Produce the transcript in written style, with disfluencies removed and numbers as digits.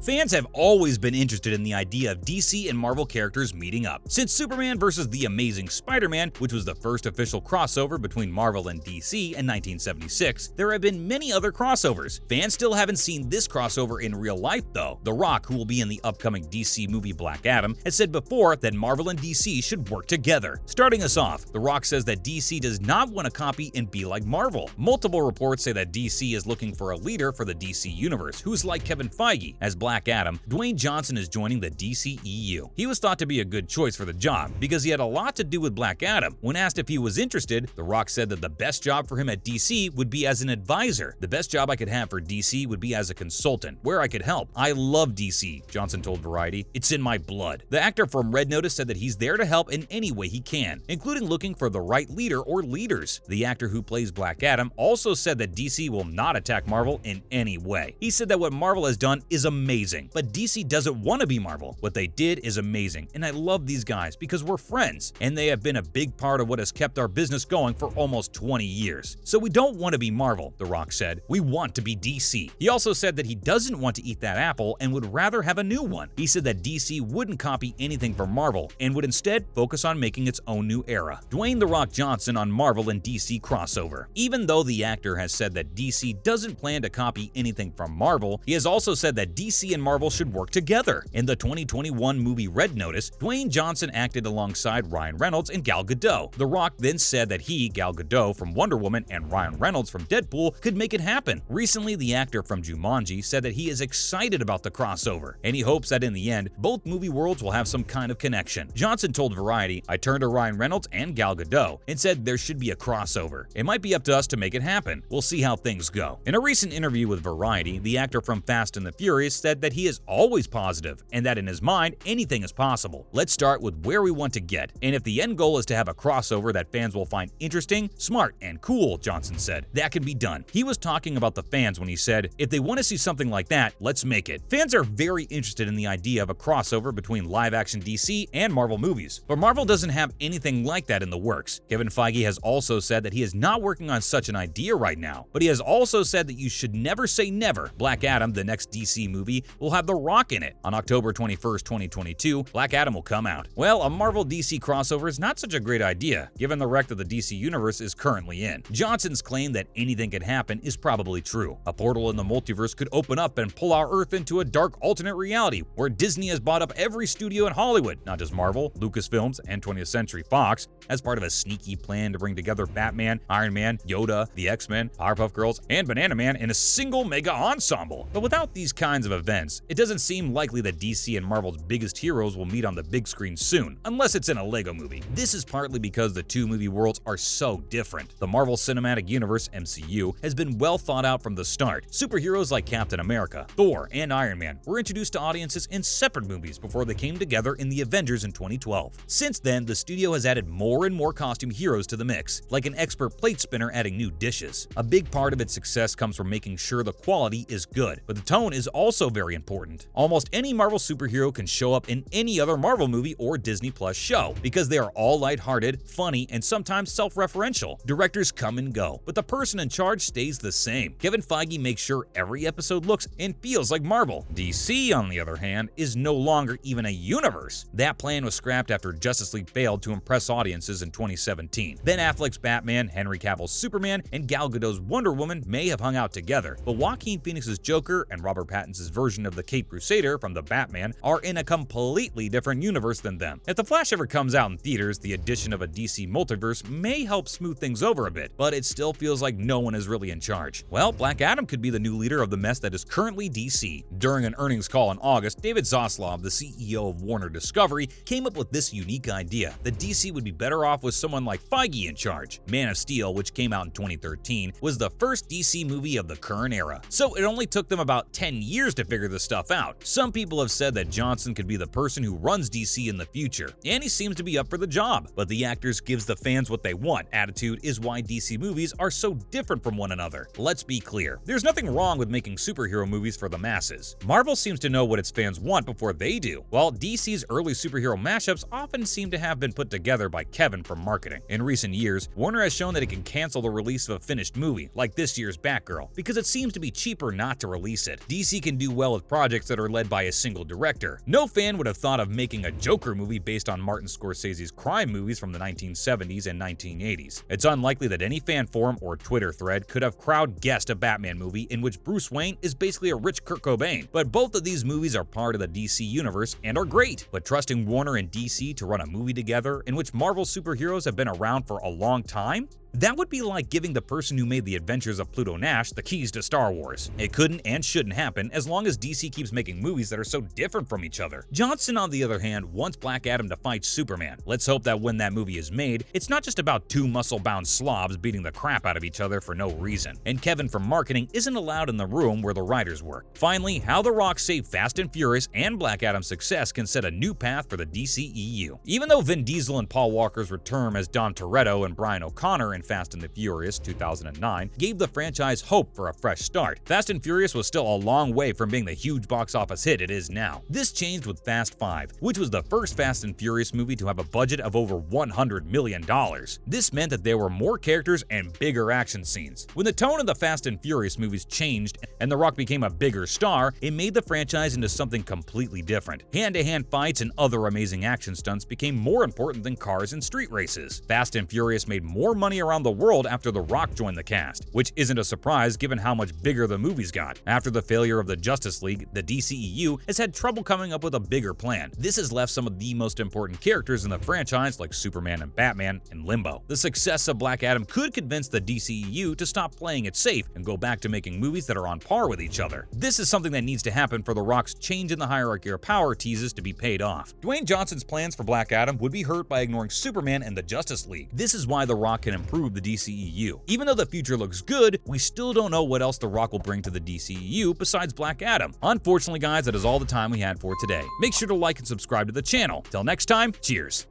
Fans have always been interested in the idea of DC and Marvel characters meeting up. Since Superman vs. The Amazing Spider-Man, which was the first official crossover between Marvel and DC in 1976, there have been many other crossovers. Fans still haven't seen this crossover in real life though. The Rock, who will be in the upcoming DC movie Black Adam, has said before that Marvel and DC should work together. Starting us off, The Rock says that DC does not want to copy and be like Marvel. Multiple reports say that DC is looking for a leader for the DC universe who's like Kevin Feige. As Black Adam, Dwayne Johnson is joining the DCEU. He was thought to be a good choice for the job because he had a lot to do with Black Adam. When asked if he was interested, The Rock said that the best job for him at DC would be as an advisor. The best job I could have for DC would be as a consultant, where I could help. I love DC, Johnson told Variety. It's in my blood. The actor from Red Notice said that he's there to help in any way he can, including looking for the right leader or leaders. The actor who plays Black Adam also said that DC will not attack Marvel in any way. He said that what Marvel has done is amazing, but DC doesn't want to be Marvel. What they did is amazing, and I love these guys because we're friends, and they have been a big part of what has kept our business going for almost 20 years. So we don't want to be Marvel, The Rock said. We want to be DC. He also said that he doesn't want to eat that apple and would rather have a new one. He said that DC wouldn't copy anything from Marvel and would instead focus on making its own new era. Dwayne "The Rock" Johnson on Marvel and DC crossover. Even though the actor has said that DC doesn't plan to copy anything from Marvel, he has also said that DC and Marvel should work together. In the 2021 movie Red Notice, Dwayne Johnson acted alongside Ryan Reynolds and Gal Gadot. The Rock then said that he, Gal Gadot from Wonder Woman, and Ryan Reynolds from Deadpool could make it happen. Recently, the actor from Jumanji said that he is excited about the crossover, and he hopes that in the end, both movie worlds will have some kind of connection. Johnson told Variety, "I turned to Ryan Reynolds and Gal Gadot and said there should be a crossover. It might be up to us to make it happen. We'll see how things go." In a recent interview with Variety, the actor from Fast and the Furious said that he is always positive and that in his mind, anything is possible. "Let's start with where we want to get, and if the end goal is to have a crossover that fans will find interesting, smart, and cool," Johnson said, "that can be done." He was talking about the fans when he said, "If they want to see something like that, let's make it." Fans are very interested in the idea of a crossover between live-action DC and Marvel movies, but Marvel doesn't have anything like that in the works. Kevin Feige has also said that he is not working on such an idea right now, but he has also said that you should never say never. Black Adam, the next DC movie, will have The Rock in it. On October 21st, 2022, Black Adam will come out. Well, a Marvel-DC crossover is not such a great idea, given the wreck that the DC universe is currently in. Johnson's claim that anything could happen is probably true. A portal in the multiverse could open up and pull our Earth into a dark alternate reality where Disney has bought up every studio in Hollywood, not just Marvel, Lucasfilms, and 20th Century Fox, as part of a sneaky plan to bring together Batman, Iron Man, Yoda, the X-Men, Powerpuff Girls, and Banana Man in a single mega ensemble. But without these kinds of events, it doesn't seem likely that DC and Marvel's biggest heroes will meet on the big screen soon, unless it's in a Lego movie. This is partly because the two movie worlds are so different. The Marvel Cinematic Universe, MCU, has been well thought out from the start. Superheroes like Captain America, Thor, and Iron Man were introduced to audiences in separate movies before they came together in The Avengers in 2012. Since then, the studio has added more and more costume heroes to the mix, like an expert plate spinner adding new dishes. A big part of its success comes from making sure the quality is good, but the tone is also very important. Almost any Marvel superhero can show up in any other Marvel movie or Disney Plus show, because they are all lighthearted, funny, and sometimes self-referential. Directors come and go, but the person in charge stays the same. Kevin Feige makes sure every episode looks and feels like Marvel. DC, on the other hand, is no longer even a universe. That plan was scrapped after Justice League failed to impress audiences in 2017. Ben Affleck's Batman, Henry Cavill's Superman, and Gal Gadot's Wonder Woman may have hung out together, but Joaquin Phoenix's Joker and Robert Pattinson's version of the Caped Crusader from the Batman are in a completely different universe than them. If The Flash ever comes out in theaters, the addition of a DC multiverse may help smooth things over a bit, but it still feels like no one is really in charge. Well, Black Adam could be the new leader of the mess that is currently DC. During an earnings call in August, David Zaslav, the CEO of Warner Discovery, came up with this unique idea that DC would be better off with someone like Feige in charge. Man of Steel, which came out in 2013, was the first DC movie of the current era, so it only took them about 10 years to figure this stuff out. Some people have said that Johnson could be the person who runs DC in the future, and he seems to be up for the job. But the actors gives the fans what they want attitude is why DC movies are so different from one another. Let's be clear, there's nothing wrong with making superhero movies for the masses. Marvel seems to know what its fans want before they do, while DC's early superhero mashups often seem to have been put together by Kevin from marketing. In recent years, Warner has shown that it can cancel the release of a finished movie, like this year's Batgirl, because it seems to be cheaper not to release it. DC can do well with projects that are led by a single director. No fan would have thought of making a Joker movie based on Martin Scorsese's crime movies from the 1970s and 1980s. It's unlikely that any fan forum or Twitter thread could have crowd-guessed a Batman movie in which Bruce Wayne is basically a rich Kurt Cobain. But both of these movies are part of the DC universe and are great. But trusting Warner and DC to run a movie together in which Marvel superheroes have been around for a long time? That would be like giving the person who made The Adventures of Pluto Nash the keys to Star Wars. It couldn't and shouldn't happen as long as DC keeps making movies that are so different from each other. Johnson, on the other hand, wants Black Adam to fight Superman. Let's hope that when that movie is made, it's not just about two muscle-bound slobs beating the crap out of each other for no reason. And Kevin from marketing isn't allowed in the room where the writers work. Finally, how The Rock saved Fast and Furious and Black Adam's success can set a new path for the DCEU. Even though Vin Diesel and Paul Walker's return as Dom Toretto and Brian O'Connor in Fast and the Furious 2009 gave the franchise hope for a fresh start, Fast and Furious was still a long way from being the huge box office hit it is now. This changed with Fast 5, which was the first Fast and Furious movie to have a budget of over $100 million. This meant that there were more characters and bigger action scenes. When the tone of the Fast and Furious movies changed and The Rock became a bigger star, it made the franchise into something completely different. Hand-to-hand fights and other amazing action stunts became more important than cars and street races. Fast and Furious made more money around the world after The Rock joined the cast, which isn't a surprise given how much bigger the movies got. After the failure of the Justice League, the DCEU has had trouble coming up with a bigger plan. This has left some of the most important characters in the franchise, like Superman and Batman, in limbo. The success of Black Adam could convince the DCEU to stop playing it safe and go back to making movies that are on par with each other. This is something that needs to happen for The Rock's change in the hierarchy of power teases to be paid off. Dwayne Johnson's plans for Black Adam would be hurt by ignoring Superman and the Justice League. This is why The Rock can improve the DCEU. Even though the future looks good, we still don't know what else The Rock will bring to the DCEU besides Black Adam. Unfortunately, guys, that is all the time we had for today. Make sure to like and subscribe to the channel. Till next time, cheers!